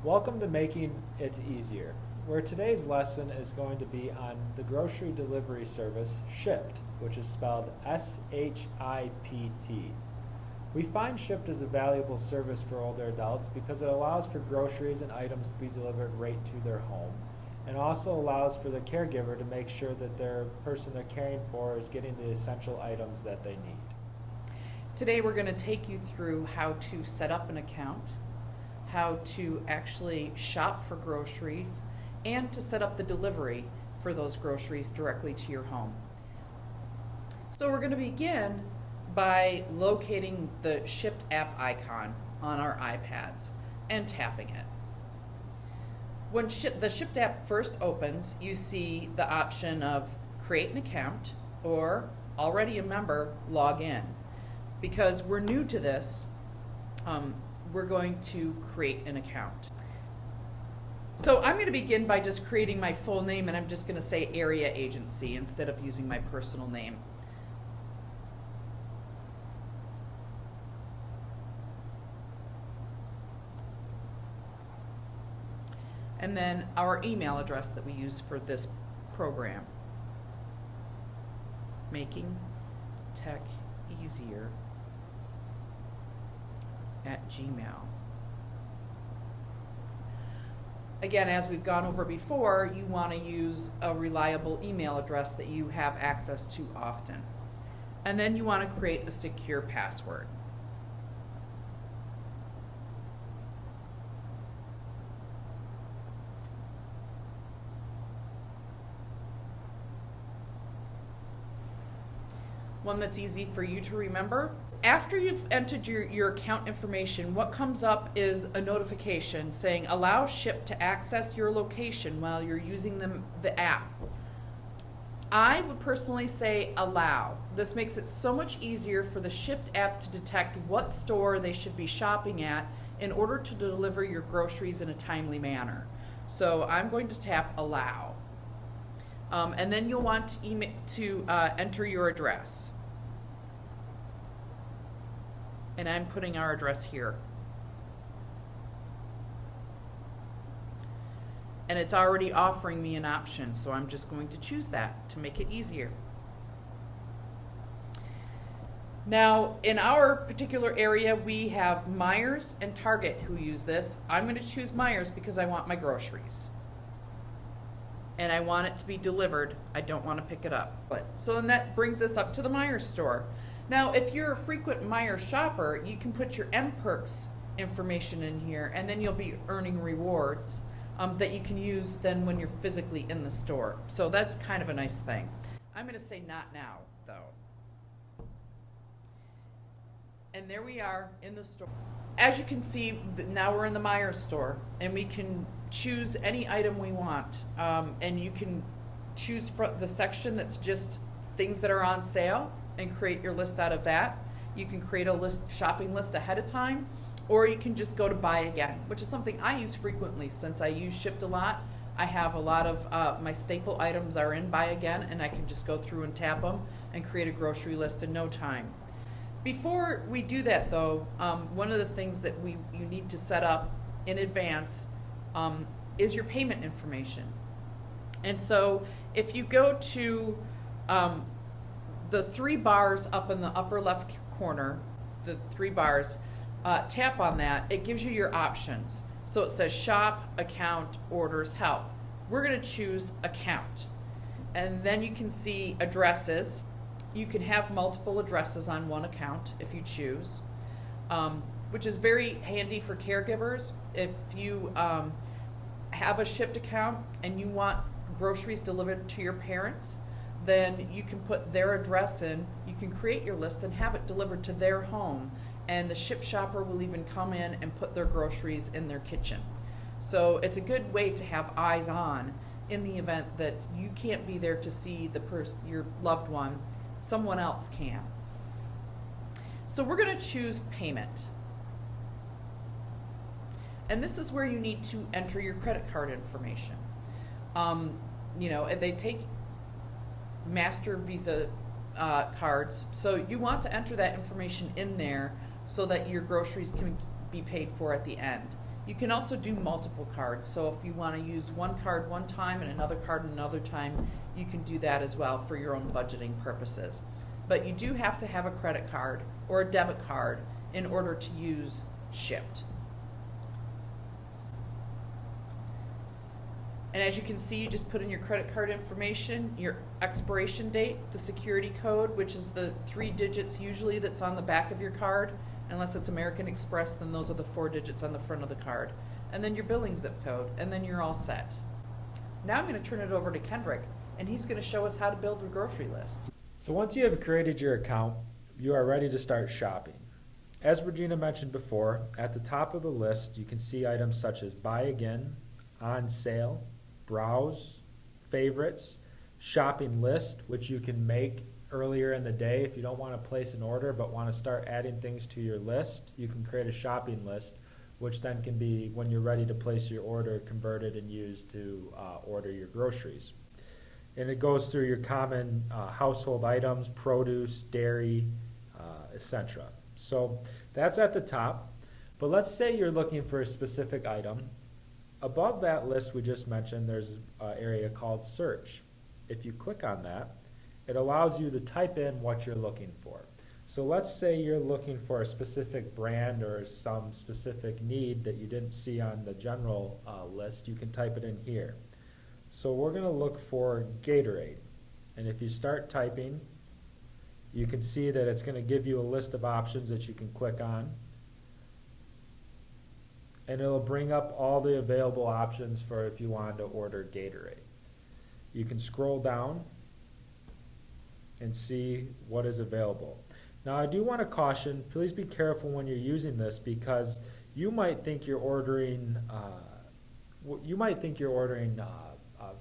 Welcome to Making It Easier, where today's lesson is going to be on the grocery delivery service Shipt, which is spelled S-H-I-P-T. We find Shipt is a valuable service for older adults because it allows for groceries and items to be delivered right to their home, and also allows for the caregiver to make sure that their person they're caring for is getting the essential items that they need. Today we're going to take you through how to set up an account, how to actually shop for groceries, and to set up the delivery for those groceries directly to your home. So we're going to begin by locating the Shipt app icon on our iPads and tapping it. When the Shipt app first opens, you see the option of create an account or already a member, log in. Because we're new to this, we're going to create an account. So I'm going to begin by just creating my full name, and I'm just going to say area agency instead of using my personal name. And then our email address that we use for this program. Making Tech Easier @gmail. Again, as we've gone over before, you want to use a reliable email address that you have access to often. And then you want to create a secure password. One that's easy for you to remember. After you've entered your account information, what comes up is a notification saying allow Shipt to access your location while you're using the app. I would personally say allow. This makes it so much easier for the Shipt app to detect what store they should be shopping at in order to deliver your groceries in a timely manner. So I'm going to tap allow. And then you'll want to enter your address. And I'm putting our address here. And it's already offering me an option, so I'm just going to choose that to make it easier. Now, in our particular area, we have Myers and Target who use this. I'm going to choose Myers because I want my groceries. And I want it to be delivered. I don't want to pick it up. So then that brings us up to the Myers store. Now, if you're a frequent Myers shopper, you can put your M-Perks information in here, and then you'll be earning rewards that you can use then when you're physically in the store. So that's kind of a nice thing. I'm going to say not now, though. And there we are in the store. As you can see, now we're in the Myers store, and we can choose any item we want. And you can choose from the section that's just things that are on sale and create your list out of that. You can create a shopping list ahead of time, or you can just go to buy again, which is something I use frequently since I use Shipt a lot. I have a lot of my staple items are in buy again, and I can just go through and tap them and create a grocery list in no time. Before we do that though, one of the things that you need to set up in advance is your payment information. And so if you go to the three bars up in the upper left corner, the three bars, tap on that, it gives you your options. So it says shop, account, orders, help. We're going to choose account. And then you can see addresses. You can have multiple addresses on one account if you choose, which is very handy for caregivers. If you have a Shipt account and you want groceries delivered to your parents, then you can put their address in, you can create your list and have it delivered to their home, and the Shipt shopper will even come in and put their groceries in their kitchen. So it's a good way to have eyes on in the event that you can't be there to see your loved one, someone else can. So we're going to choose payment. And this is where you need to enter your credit card information. They take Master Visa cards, so you want to enter that information in there so that your groceries can be paid for at the end. You can also do multiple cards, so if you want to use one card one time and another card another time, you can do that as well for your own budgeting purposes. But you do have to have a credit card or a debit card in order to use Shipt. And as you can see, you just put in your credit card information, your expiration date, the security code, which is the 3 digits usually that's on the back of your card. Unless it's American Express, then those are the 4 digits on the front of the card. And then your billing zip code, and then you're all set. Now I'm going to turn it over to Kendrick, and he's going to show us how to build a grocery list. So once you have created your account, you are ready to start shopping. As Regina mentioned before, at the top of the list, you can see items such as buy again, on sale, browse, favorites, shopping list, which you can make earlier in the day if you don't want to place an order but want to start adding things to your list. You can create a shopping list, which then can be, when you're ready to place your order, converted and used to order your groceries. And it goes through your common household items, produce, dairy, etc. So that's at the top. But let's say you're looking for a specific item. Above that list we just mentioned, there's an area called search. If you click on that, it allows you to type in what you're looking for. So let's say you're looking for a specific brand or some specific need that you didn't see on the general list. You can type it in here. So we're going to look for Gatorade. And if you start typing, you can see that it's going to give you a list of options that you can click on. And it'll bring up all the available options for if you wanted to order Gatorade. You can scroll down and see what is available. Now I do want to caution, please be careful when you're using this, because you might think you're ordering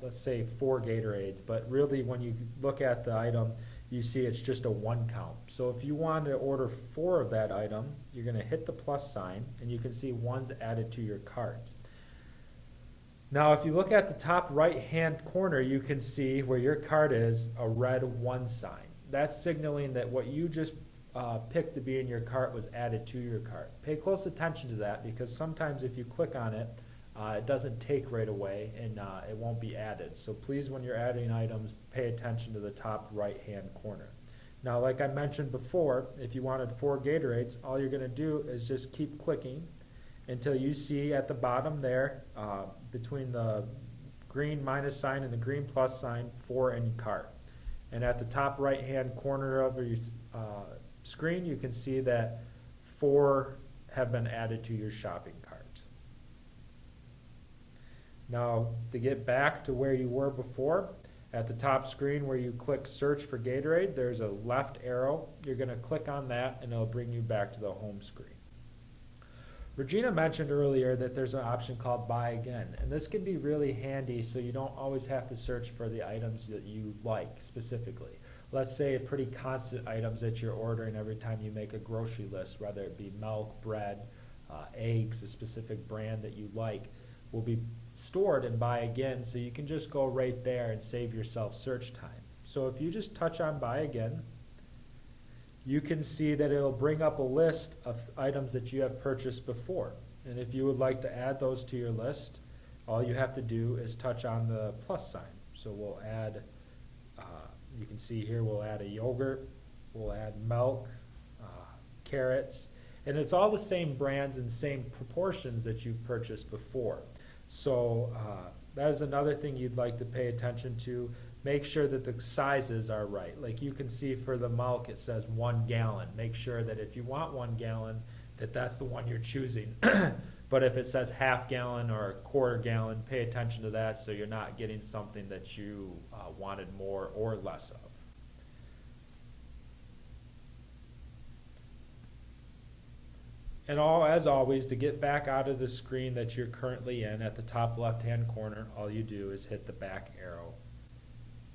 let's say 4 Gatorades, but really when you look at the item, you see it's just a 1 count. So if you want to order 4 of that item, you're going to hit the plus sign and you can see one's added to your cart. Now if you look at the top right hand corner, you can see where your cart is a red 1 sign. That's signaling that what you just picked to be in your cart was added to your cart. Pay close attention to that, because sometimes if you click on it, it doesn't take right away and it won't be added. So please, when you're adding items, pay attention to the top right hand corner. Now like I mentioned before, if you wanted 4 Gatorades, all you're going to do is just keep clicking until you see at the bottom there, between the green minus sign and the green plus sign, 4 in cart. And at the top right hand corner of your screen, you can see that 4 have been added to your shopping cart. Now to get back to where you were before, at the top screen where you click search for Gatorade, there's a left arrow. You're going to click on that and it'll bring you back to the home screen. Regina mentioned earlier that there's an option called buy again, and this can be really handy so you don't always have to search for the items that you like specifically. Let's say pretty constant items that you're ordering every time you make a grocery list, whether it be milk, bread, eggs, a specific brand that you like, will be stored in buy again, so you can just go right there and save yourself search time. So if you just touch on buy again, you can see that it'll bring up a list of items that you have purchased before. And if you would like to add those to your list, all you have to do is touch on the plus sign. So we'll add, you can see here, we'll add a yogurt, we'll add milk, carrots, and it's all the same brands and same proportions that you've purchased before. So that is another thing you'd like to pay attention to. Make sure that the sizes are right. Like you can see for the milk, it says 1 gallon. Make sure that if you want 1 gallon, that's the one you're choosing. But if it says half gallon or 1/4 gallon, pay attention to that so you're not getting something that you wanted more or less of. And as always, to get back out of the screen that you're currently in, at the top left-hand corner, all you do is hit the back arrow,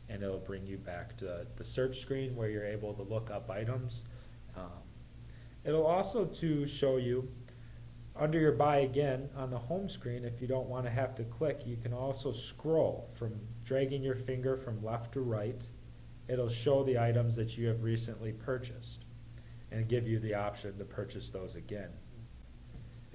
and it'll bring you back to the search screen where you're able to look up items. It'll also show you under your buy again on the home screen. If you don't want to have to click, you can also scroll from dragging your finger from left to right. It'll show the items that you have recently purchased and give you the option to purchase those again.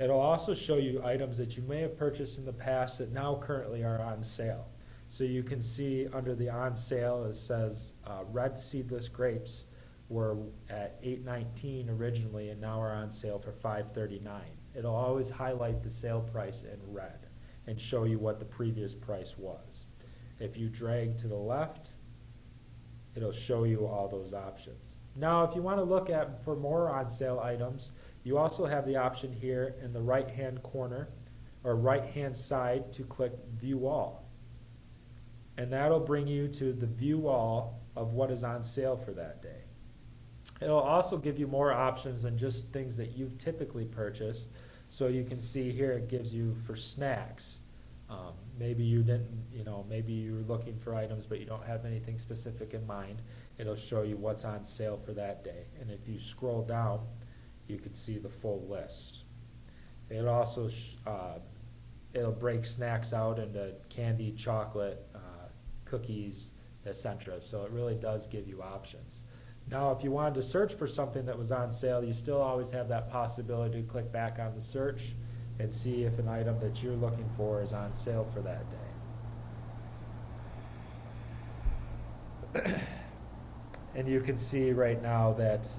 It'll also show you items that you may have purchased in the past that now currently are on sale. So you can see under the on sale, it says red seedless grapes were at $8.19 originally and now are on sale for $5.39. It'll always highlight the sale price in red and show you what the previous price was. If you drag to the left, it'll show you all those options. Now, if you want to look at for more on sale items, you also have the option here in the right hand corner or right hand side to click View All. And that'll bring you to the View All of what is on sale for that day. It'll also give you more options than just things that you've typically purchased. So you can see here it gives you for snacks. Maybe you didn't, maybe you were looking for items but you don't have anything specific in mind. It'll show you what's on sale for that day. And if you scroll down, you can see the full list. It also it'll break snacks out into candy, chocolate, cookies, etc. So it really does give you options. Now, if you wanted to search for something that was on sale, you still always have that possibility to click back on the search and see if an item that you're looking for is on sale for that day. And you can see right now that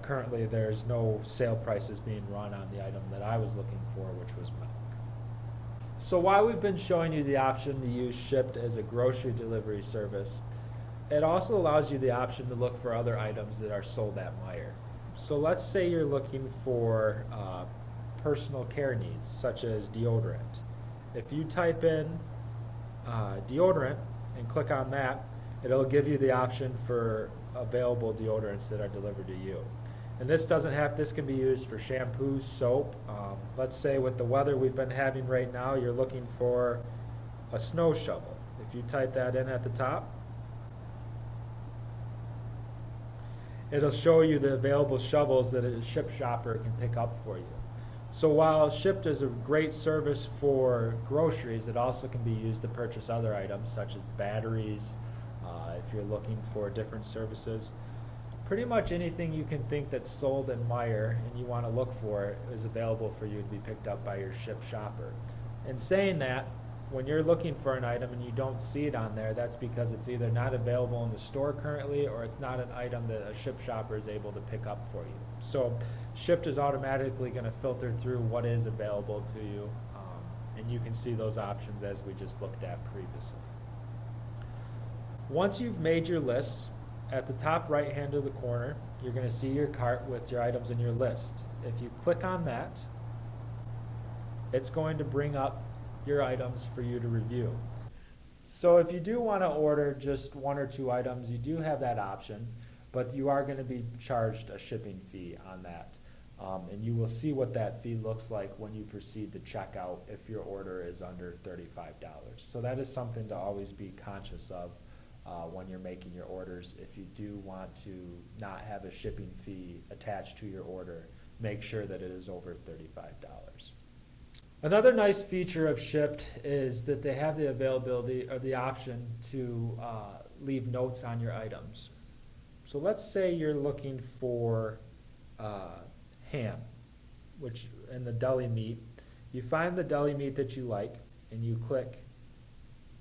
currently there's no sale prices being run on the item that I was looking for, which was milk. So while we've been showing you the option to use Shipt as a grocery delivery service, it also allows you the option to look for other items that are sold at Meijer. So let's say you're looking for personal care needs, such as deodorant. If you type in deodorant and click on that, it'll give you the option for available deodorants that are delivered to you. And this can be used for shampoo, soap. Let's say with the weather we've been having right now, you're looking for a snow shovel. If you type that in at the top, it'll show you the available shovels that a Shipt shopper can pick up for you. So while Shipt is a great service for groceries, it also can be used to purchase other items such as batteries, if you're looking for different services. Pretty much anything you can think that's sold in Meijer and you want to look for it is available for you to be picked up by your Shipt shopper. And saying that, when you're looking for an item and you don't see it on there, that's because it's either not available in the store currently or it's not an item that a Shipt shopper is able to pick up for you. So Shipt is automatically going to filter through what is available to you, and you can see those options as we just looked at previously. Once you've made your lists, at the top right hand of the corner, you're going to see your cart with your items in your list. If you click on that, it's going to bring up your items for you to review. So if you do want to order just one or two items, you do have that option, but you are going to be charged a shipping fee on that. And you will see what that fee looks like when you proceed to checkout if your order is under $35. So that is something to always be conscious of when you're making your orders. If you do want to not have a shipping fee attached to your order, make sure that it is over $35. Another nice feature of Shipt is that they have the availability or the option to leave notes on your items. So let's say you're looking for ham, which in the deli meat. You find the deli meat that you like and you click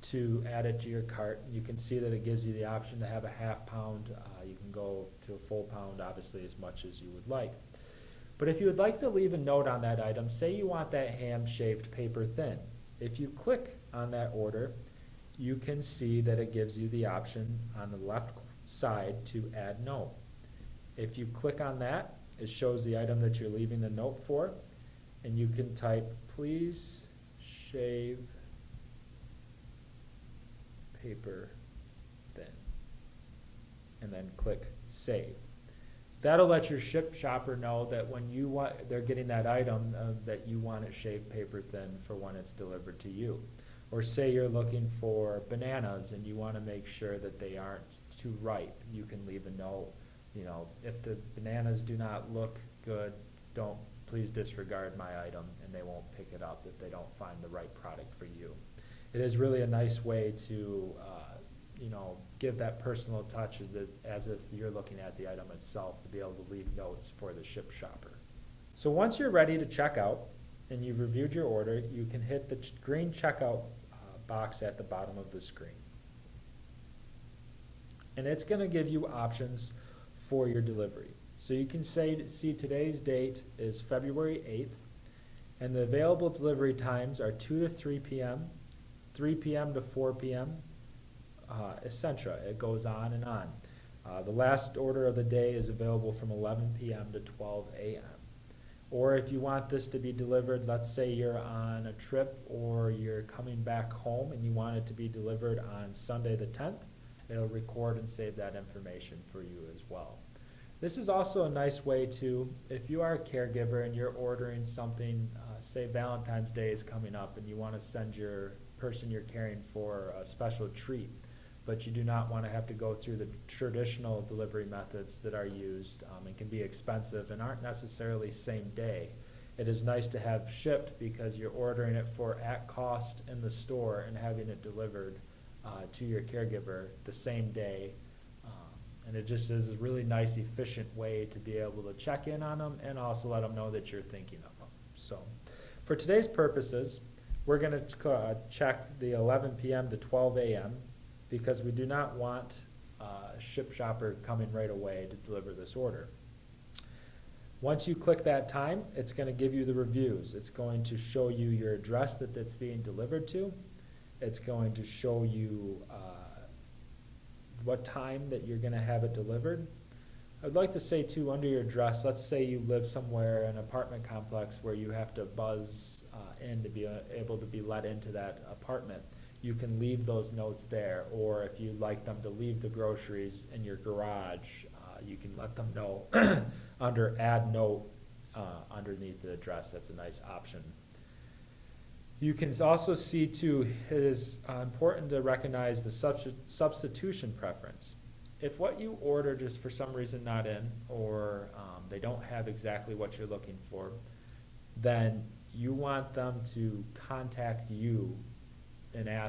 to add it to your cart. You can see that it gives you the option to have a half pound. You can go to a full pound, obviously, as much as you would like. But if you would like to leave a note on that item, say you want that ham shaved paper thin. If you click on that order, you can see that it gives you the option on the left side to add note. If you click on that, it shows the item that you're leaving the note for, and you can type, "Please shave paper thin," and then click save. That'll let your Shipt shopper know that when they're getting that item that you want it shaved paper thin for when it's delivered to you. Or say you're looking for bananas and you want to make sure that they aren't too ripe, you can leave a note. If the bananas do not look good, please disregard my item, and they won't pick it up if they don't find the right product for you. It is really a nice way to give that personal touch as if you're looking at the item itself, to be able to leave notes for the Shipt shopper. So once you're ready to check out, and you've reviewed your order, you can hit the green checkout box at the bottom of the screen. And it's going to give you options for your delivery. So you can see today's date is February 8th, and the available delivery times are 2 to 3 p.m., 3 p.m. to 4 p.m., etc. It goes on and on. The last order of the day is available from 11 p.m. to 12 a.m. Or if you want this to be delivered, let's say you're on a trip or you're coming back home and you want it to be delivered on Sunday the 10th, it'll record and save that information for you as well. This is also a nice way to, if you are a caregiver and you're ordering something, say Valentine's Day is coming up and you want to send your person you're caring for a special treat, but you do not want to have to go through the traditional delivery methods that are used and can be expensive and aren't necessarily same day. It is nice to have Shipt because you're ordering it for at cost in the store and having it delivered to your caregiver the same day. And it just is a really nice, efficient way to be able to check in on them and also let them know that you're thinking of them. So for today's purposes, we're going to check the 11 p.m. to 12 a.m. because we do not want a Shipt shopper coming right away to deliver this order. Once you click that time, it's going to give you the reviews. It's going to show you your address that it's being delivered to. It's going to show you what time that you're going to have it delivered. I'd like to say too, under your address, let's say you live somewhere in an apartment complex where you have to buzz in to be able to be let into that apartment. You can leave those notes there, or if you'd like them to leave the groceries in your garage, you can let them know under add note underneath the address. That's a nice option. You can also see too, it is important to recognize the substitution preference. If what you ordered is for some reason not in, or they don't have exactly what you're looking for, then you want them to contact you and ask